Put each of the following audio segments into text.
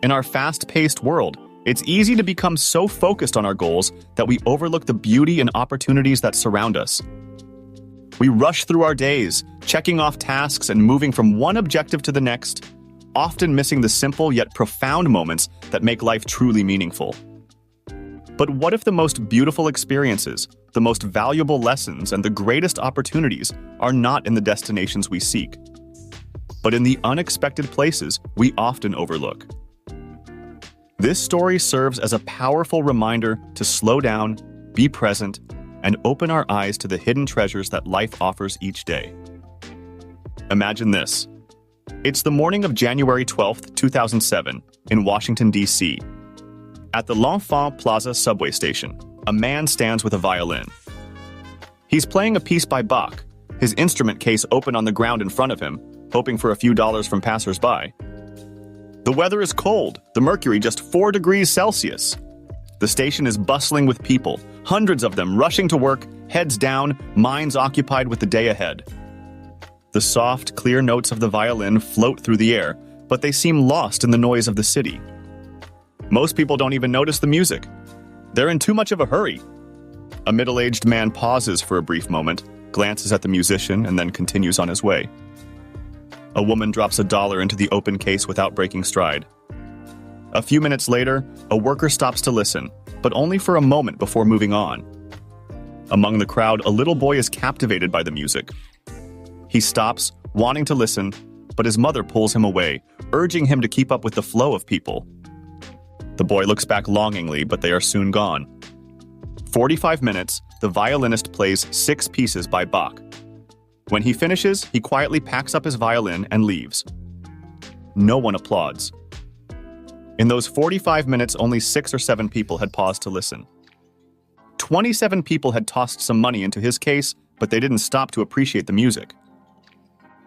In our fast-paced world, it's easy to become so focused on our goals that we overlook the beauty and opportunities that surround us. We rush through our days, checking off tasks and moving from one objective to the next, often missing the simple yet profound moments that make life truly meaningful. But what if the most beautiful experiences, the most valuable lessons, and the greatest opportunities are not in the destinations we seek, but in the unexpected places we often overlook? This story serves as a powerful reminder to slow down, be present, and open our eyes to the hidden treasures that life offers each day. Imagine this. It's the morning of January 12, 2007, in Washington, D.C. At the L'Enfant Plaza subway station, a man stands with a violin. He's playing a piece by Bach, his instrument case open on the ground in front of him, hoping for a few dollars from passers-by. The weather is cold, the mercury just 4 degrees Celsius. The station is bustling with people, hundreds of them rushing to work, heads down, minds occupied with the day ahead. The soft, clear notes of the violin float through the air, but they seem lost in the noise of the city. Most people don't even notice the music. They're in too much of a hurry. A middle-aged man pauses for a brief moment, glances at the musician, and then continues on his way. A woman drops $1 into the open case without breaking stride. A few minutes later, a worker stops to listen, but only for a moment before moving on. Among the crowd, a little boy is captivated by the music. He stops, wanting to listen, but his mother pulls him away, urging him to keep up with the flow of people. The boy looks back longingly, but they are soon gone. 45 minutes, the violinist plays 6 pieces by Bach. When he finishes, he quietly packs up his violin and leaves. No one applauds. In those 45 minutes, only 6 or 7 people had paused to listen. 27 people had tossed some money into his case, but they didn't stop to appreciate the music.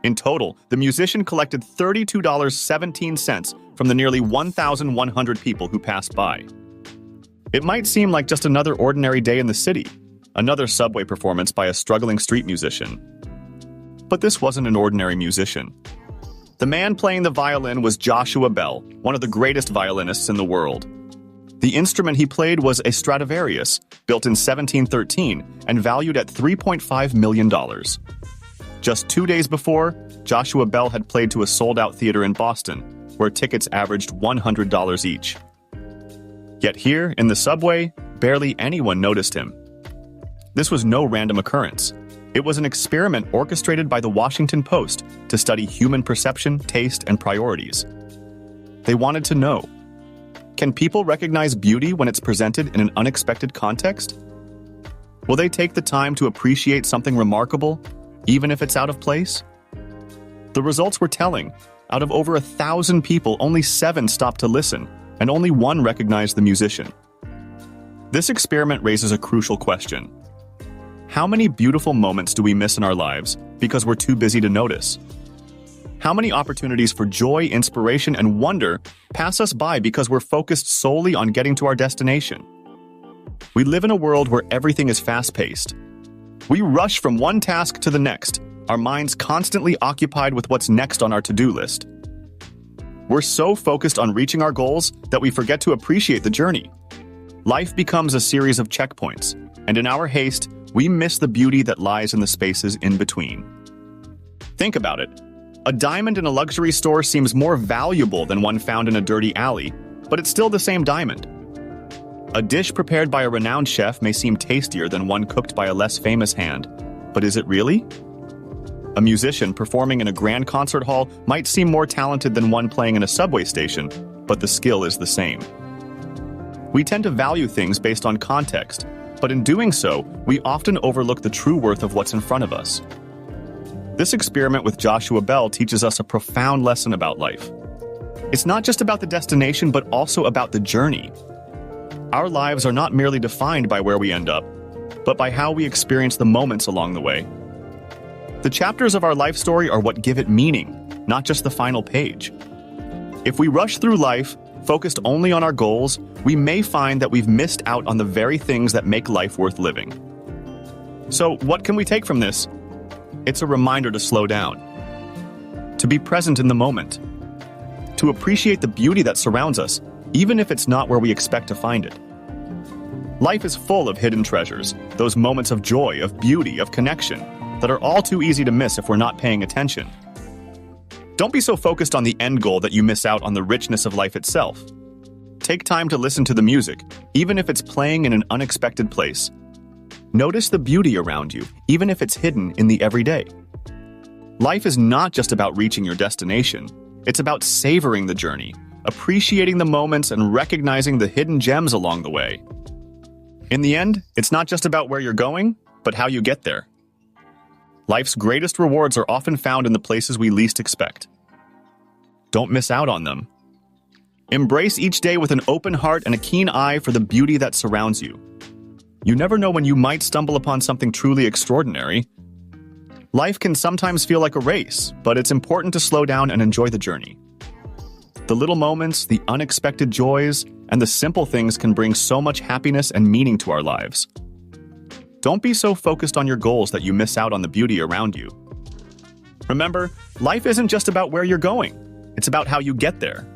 In total, the musician collected $32.17 from the nearly 1,100 people who passed by. It might seem like just another ordinary day in the city, another subway performance by a struggling street musician. But this wasn't an ordinary musician. The man playing the violin was Joshua Bell, one of the greatest violinists in the world. The instrument he played was a Stradivarius, built in 1713 and valued at $3.5 million. Just 2 days before, Joshua Bell had played to a sold-out theater in Boston, where tickets averaged $100 each. Yet here, in the subway, barely anyone noticed him. This was no random occurrence. It was an experiment orchestrated by the Washington Post to study human perception, taste, and priorities. They wanted to know, can people recognize beauty when it's presented in an unexpected context? Will they take the time to appreciate something remarkable, even if it's out of place? The results were telling. Out of over 1,000 people, only 7 stopped to listen, and only 1 recognized the musician. This experiment raises a crucial question. How many beautiful moments do we miss in our lives because we're too busy to notice? How many opportunities for joy, inspiration, and wonder pass us by because we're focused solely on getting to our destination? We live in a world where everything is fast-paced. We rush from one task to the next, our minds constantly occupied with what's next on our to-do list. We're so focused on reaching our goals that we forget to appreciate the journey. Life becomes a series of checkpoints, and in our haste, we miss the beauty that lies in the spaces in between. Think about it. A diamond in a luxury store seems more valuable than one found in a dirty alley, but it's still the same diamond. A dish prepared by a renowned chef may seem tastier than one cooked by a less famous hand, but is it really? A musician performing in a grand concert hall might seem more talented than one playing in a subway station, but the skill is the same. We tend to value things based on context, but in doing so, we often overlook the true worth of what's in front of us. This experiment with Joshua Bell teaches us a profound lesson about life. It's not just about the destination, but also about the journey. Our lives are not merely defined by where we end up, but by how we experience the moments along the way. The chapters of our life story are what give it meaning, not just the final page. If we rush through life, focused only on our goals, we may find that we've missed out on the very things that make life worth living. So, what can we take from this? It's a reminder to slow down, to be present in the moment, to appreciate the beauty that surrounds us, even if it's not where we expect to find it. Life is full of hidden treasures, those moments of joy, of beauty, of connection, that are all too easy to miss if we're not paying attention. Don't be so focused on the end goal that you miss out on the richness of life itself. Take time to listen to the music, even if it's playing in an unexpected place. Notice the beauty around you, even if it's hidden in the everyday. Life is not just about reaching your destination. It's about savoring the journey, appreciating the moments, and recognizing the hidden gems along the way. In the end, it's not just about where you're going, but how you get there. Life's greatest rewards are often found in the places we least expect. Don't miss out on them. Embrace each day with an open heart and a keen eye for the beauty that surrounds you. You never know when you might stumble upon something truly extraordinary. Life can sometimes feel like a race, but it's important to slow down and enjoy the journey. The little moments, the unexpected joys, and the simple things can bring so much happiness and meaning to our lives. Don't be so focused on your goals that you miss out on the beauty around you. Remember, life isn't just about where you're going. It's about how you get there.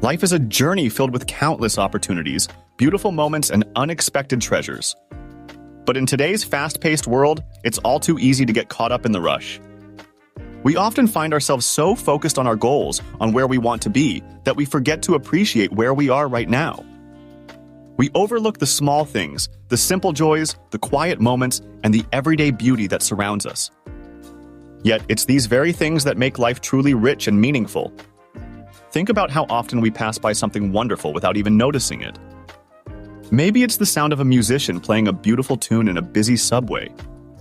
Life is a journey filled with countless opportunities, beautiful moments, and unexpected treasures. But in today's fast-paced world, it's all too easy to get caught up in the rush. We often find ourselves so focused on our goals, on where we want to be, that we forget to appreciate where we are right now. We overlook the small things, the simple joys, the quiet moments, and the everyday beauty that surrounds us. Yet, it's these very things that make life truly rich and meaningful. Think about how often we pass by something wonderful without even noticing it. Maybe it's the sound of a musician playing a beautiful tune in a busy subway,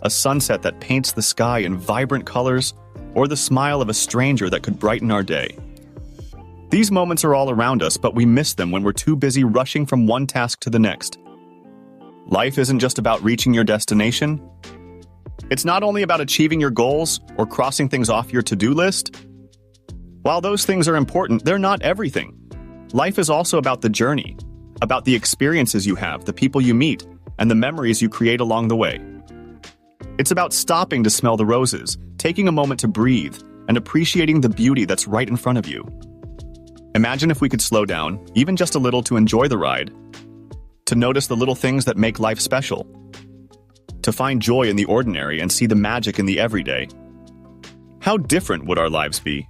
a sunset that paints the sky in vibrant colors, or the smile of a stranger that could brighten our day. These moments are all around us, but we miss them when we're too busy rushing from one task to the next. Life isn't just about reaching your destination. It's not only about achieving your goals or crossing things off your to-do list. While those things are important, they're not everything. Life is also about the journey, about the experiences you have, the people you meet, and the memories you create along the way. It's about stopping to smell the roses, taking a moment to breathe, and appreciating the beauty that's right in front of you. Imagine if we could slow down, even just a little, to enjoy the ride, to notice the little things that make life special, to find joy in the ordinary and see the magic in the everyday. How different would our lives be?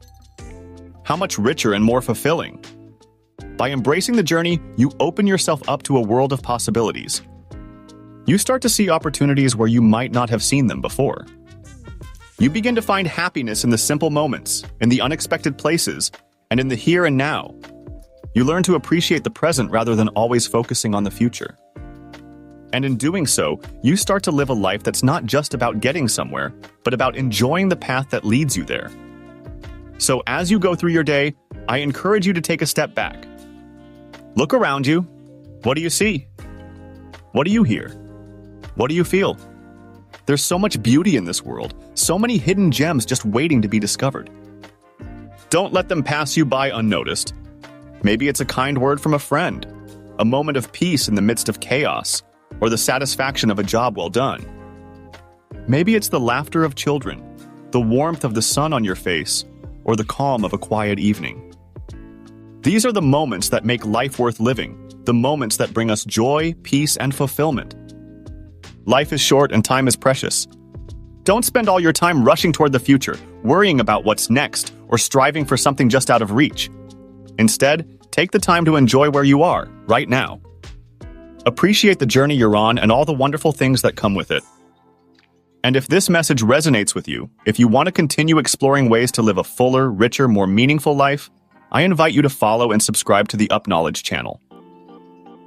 How much richer and more fulfilling? By embracing the journey, you open yourself up to a world of possibilities. You start to see opportunities where you might not have seen them before. You begin to find happiness in the simple moments, in the unexpected places, and in the here and now. You learn to appreciate the present rather than always focusing on the future. And in doing so, you start to live a life that's not just about getting somewhere, but about enjoying the path that leads you there. So as you go through your day, I encourage you to take a step back. Look around you. What do you see? What do you hear? What do you feel? There's so much beauty in this world, so many hidden gems just waiting to be discovered. Don't let them pass you by unnoticed. Maybe it's a kind word from a friend, a moment of peace in the midst of chaos, or the satisfaction of a job well done. Maybe it's the laughter of children, the warmth of the sun on your face, or the calm of a quiet evening. These are the moments that make life worth living, the moments that bring us joy, peace, and fulfillment. Life is short and time is precious. Don't spend all your time rushing toward the future, worrying about what's next, or striving for something just out of reach. Instead, take the time to enjoy where you are, right now. Appreciate the journey you're on and all the wonderful things that come with it. And if this message resonates with you, if you want to continue exploring ways to live a fuller, richer, more meaningful life, I invite you to follow and subscribe to the UpKnowledge channel.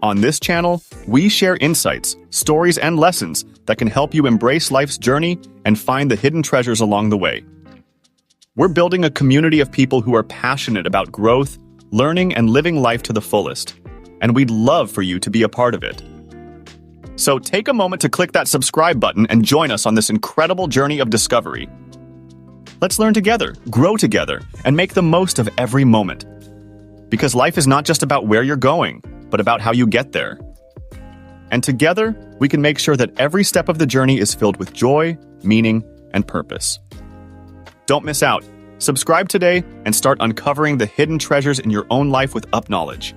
On this channel, we share insights, stories, and lessons that can help you embrace life's journey and find the hidden treasures along the way. We're building a community of people who are passionate about growth, learning, and living life to the fullest, and we'd love for you to be a part of it. So take a moment to click that subscribe button and join us on this incredible journey of discovery. Let's learn together, grow together, and make the most of every moment. Because life is not just about where you're going, but about how you get there. And together, we can make sure that every step of the journey is filled with joy, meaning, and purpose. Don't miss out. Subscribe today and start uncovering the hidden treasures in your own life with UpKnowledge.